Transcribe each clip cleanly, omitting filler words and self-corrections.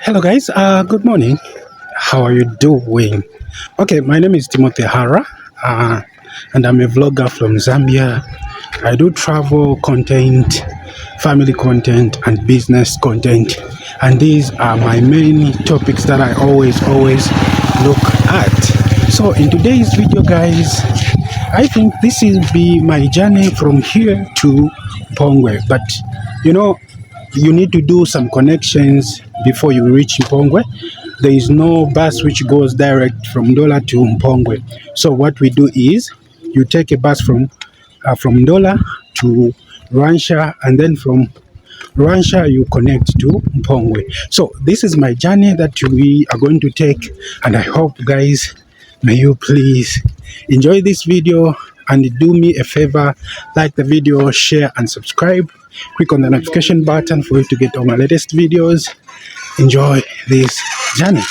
Hello guys, good morning. How are you doing? Okay, my name is Timothy Hara, and I'm a vlogger from Zambia. I do travel content, family content, and business content, and these are my main topics that I always look at. So in today's video guys, I think this will be my journey from here to Pongwe, but you know, you need to do some connections before you reach Mpongwe. There is no bus which goes direct from Ndola to Mpongwe. So what we do is you take a bus from Ndola to Luanshya, and then from Luanshya you connect to Mpongwe. So this is my journey that we are going to take, and I hope guys, may you please enjoy this video and do me a favor, like the video, share and subscribe. Click on the notification button for you to get all my latest videos. Enjoy this journey.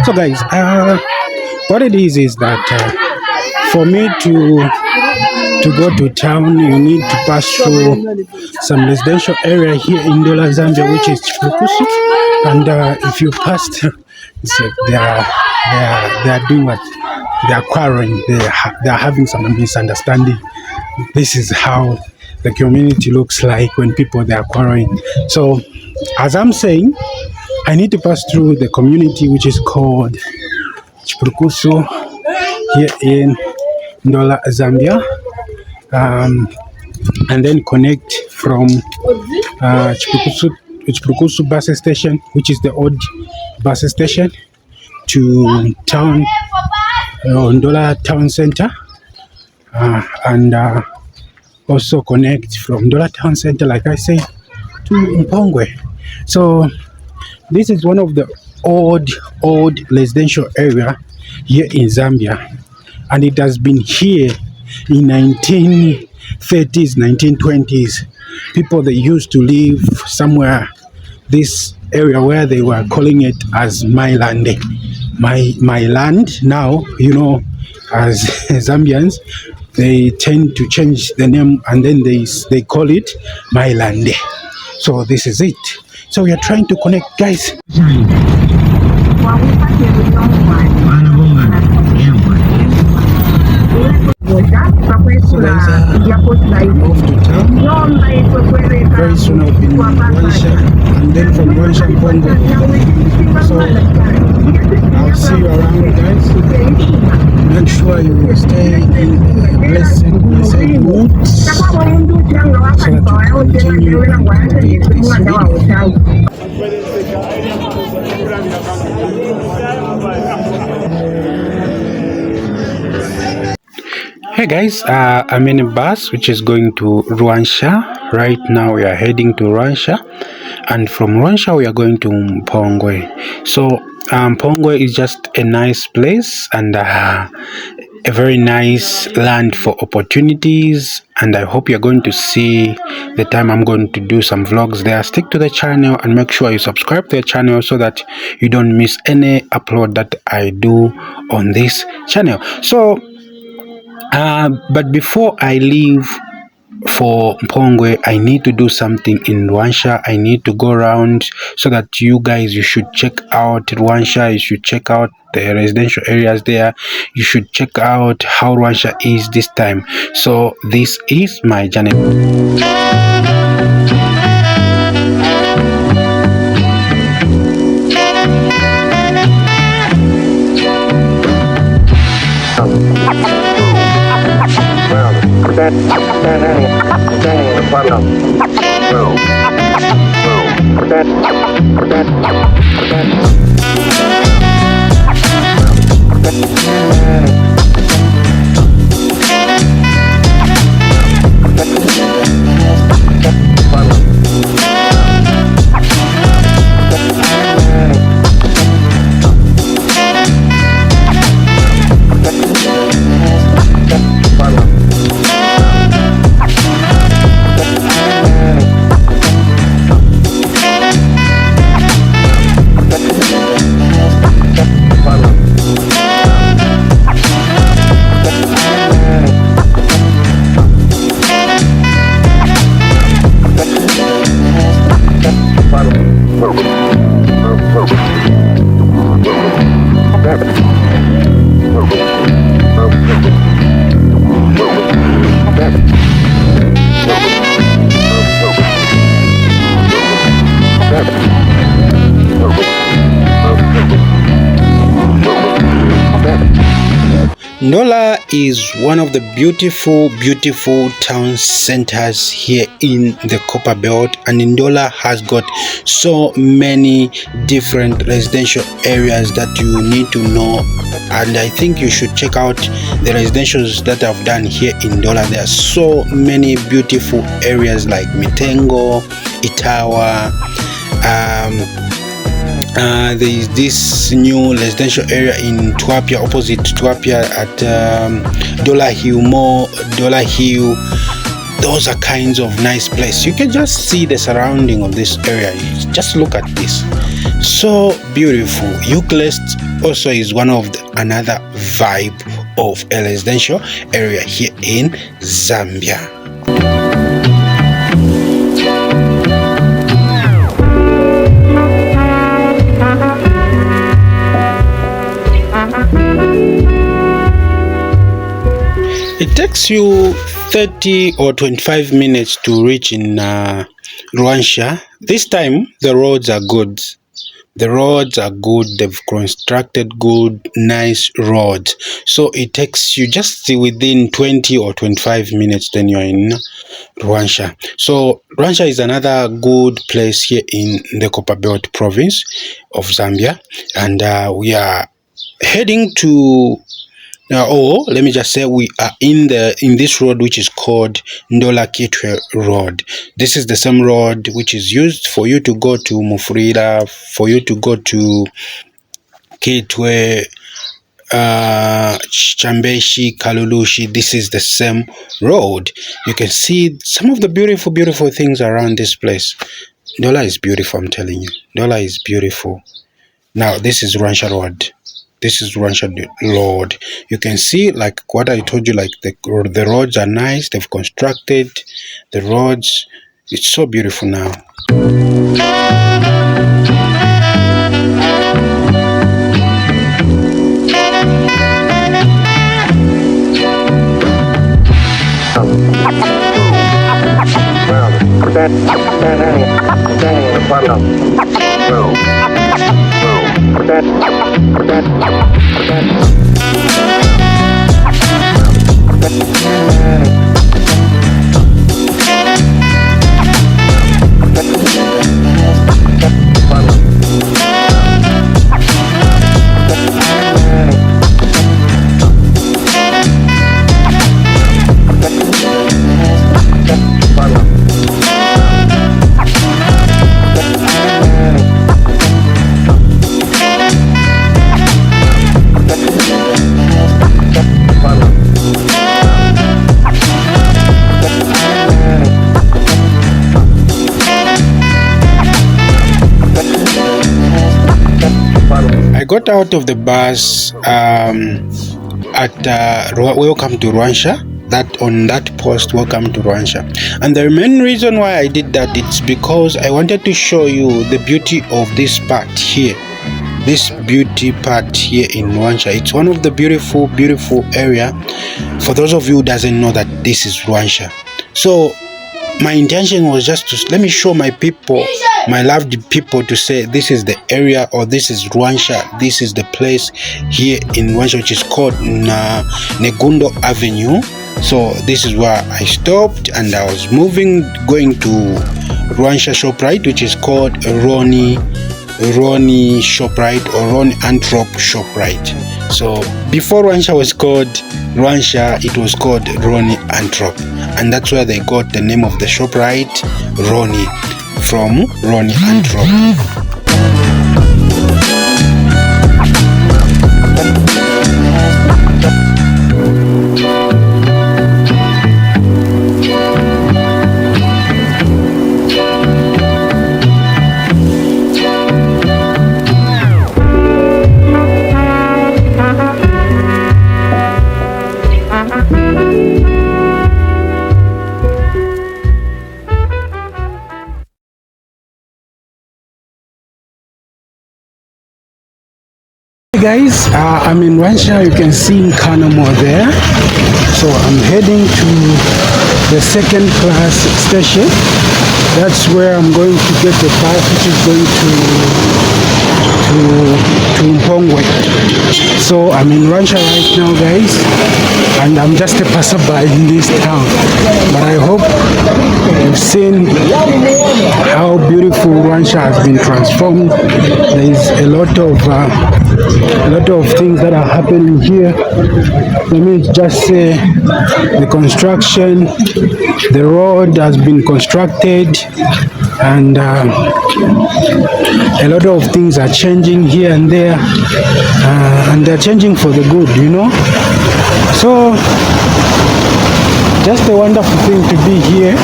So guys, what it is that for me to go to town, you need to pass through some residential area here in Ndola, Zambia, which is Chipukusu. And if you passed, they are doing what? They are quarreling. They are having some misunderstanding. This is how the community looks like when people they are quarreling. So as I'm saying, I need to pass through the community which is called Chipukusu here in Ndola, Zambia, and then connect from Chipukusu bus station, which is the old bus station, to town, Ndola town center, and also connect from Ndola town center, like I say, to Mpongwe. So this is one of the old residential area here in Zambia, and it has been here in 1930s, 1920s. People they used to live somewhere this area where they were calling it as my land. My land. Now, you know, as Zambians, they tend to change the name and then they call it my land. So this is it. So we are trying to connect, guys. So guys, off to town. Very soon I'll be in Luanshya, and then from Luanshya Mpongwe. So I'll see you around, guys. Make sure you stay in blessed mood so that you continue and complete this video. Hey guys, I'm in a bus which is going to Luanshya. Right now we are heading to Luanshya, and from Luanshya we are going to Mpongwe. So Mpongwe is just a nice place and a very nice land for opportunities, and I hope you're going to see the time I'm going to do some vlogs there. Stick to the channel and make sure you subscribe to the channel so that you don't miss any upload that I do on this channel. So but before I leave for Mpongwe, I need to do something in Luanshya. I need to go around so that you guys, you should check out Luanshya. You should check out the residential areas there. You should check out how Luanshya is this time. So this is my journey. Ndola is one of the beautiful town centers here in the copperbelt, and Ndola has got so many different residential areas that you need to know, and I think you should check out the residentials that I've done here in Ndola. There are so many beautiful areas like Mitengo, Itawa. There is this new residential area in Twapia, opposite Twapia at Dola Hill. Those are kinds of nice places. You can just see the surrounding of this area. Just look at this, so beautiful. Euclist also is one of another vibe of a residential area here in Zambia. It takes you 30 or 25 minutes to reach in Luanshya. This time the roads are good. The roads are good. They've constructed good, nice roads. So it takes you just within 20 or 25 minutes, then you're in Luanshya. So Luanshya is another good place here in the Copperbelt province of Zambia, and we are heading to let me just say we are in this road which is called Ndola Kitwe Road. This is the same road which is used for you to go to Mufurira, for you to go to Kitwe, Chambeshi, Kalulushi. This is the same road. You can see some of the beautiful things around this place. Ndola is beautiful, I'm telling you. Ndola is beautiful. Now this is Luanshya Road. This is Luanshya Road. You can see, like what I told you, like the roads are nice. They've constructed the roads. It's so beautiful now. I got out of the bus at welcome to Luanshya. That on that post, welcome to Luanshya. And the main reason why I did that, it's because I wanted to show you the beauty of this part here. This beauty part here in Luanshya. It's one of the beautiful area. For those of you who doesn't know that this is Luanshya. So my intention was just to let me show my people, my loved people, to say this is the area, or this is Luanshya. This is the place here in Luanshya which is called Negundo Avenue. So this is where I stopped, and I was going to Luanshya ShopRite, which is called Ronnie ShopRite or Ronnie Anthrop ShopRite. So before Luanshya was called Luanshya, it was called Ronnie Anthrop, and that's where they got the name of the ShopRite, Ronnie, from Ronnie Anthrop. Guys, I'm in Luanshya. You can see Kanamo there. So I'm heading to the second class station. That's where I'm going to get the bus, which is going to to Mpongwe. So I'm in Luanshya right now, guys, and I'm just a passerby in this town. But I hope you've seen how beautiful Luanshya has been transformed. There is a lot of things that are happening here. Let me just say the construction, the road has been constructed, and a lot of things are changing here and there, and they're changing for the good, you know. So just a wonderful thing to be here,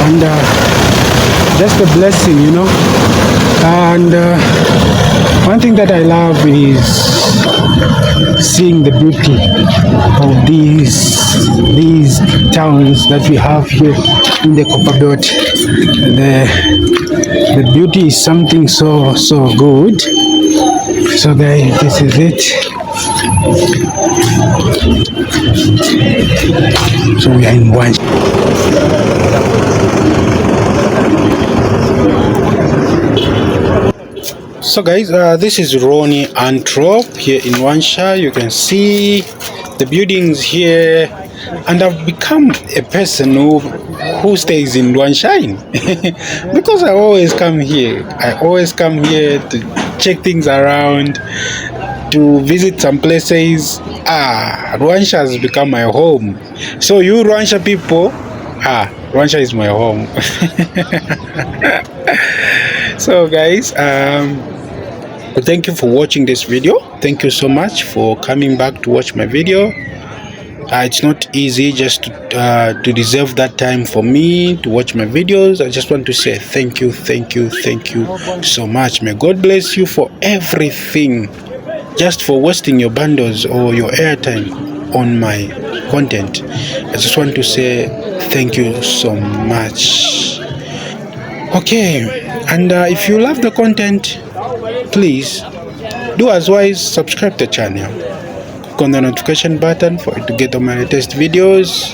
and just a blessing, you know. And one thing that I love is seeing the beauty of these towns that we have here in the copperbelt. The beauty is something so good. So guys, this is it. So we are in Luanshya. So guys, this is Ronnie Antrop here in Luanshya. You can see the buildings here, and I've become a person who stays in Luanshya because I always come here. I always come here to check things around, to visit some places. Luanshya has become my home. So you Luanshya people, Luanshya is my home. So guys, thank you for watching this video. Thank you so much for coming back to watch my video. It's not easy just to deserve that time for me to watch my videos. I just want to say thank you so much. May God bless you for everything, just for wasting your bundles or your airtime on my content. I just want to say thank you so much. Okay, and if you love the content, please do as wise, subscribe to the channel, click on the notification button for it to get all my latest videos.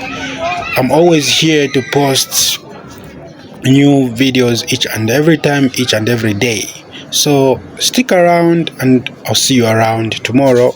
I'm always here to post new videos each and every time, each and every day. So stick around, and I'll see you around tomorrow.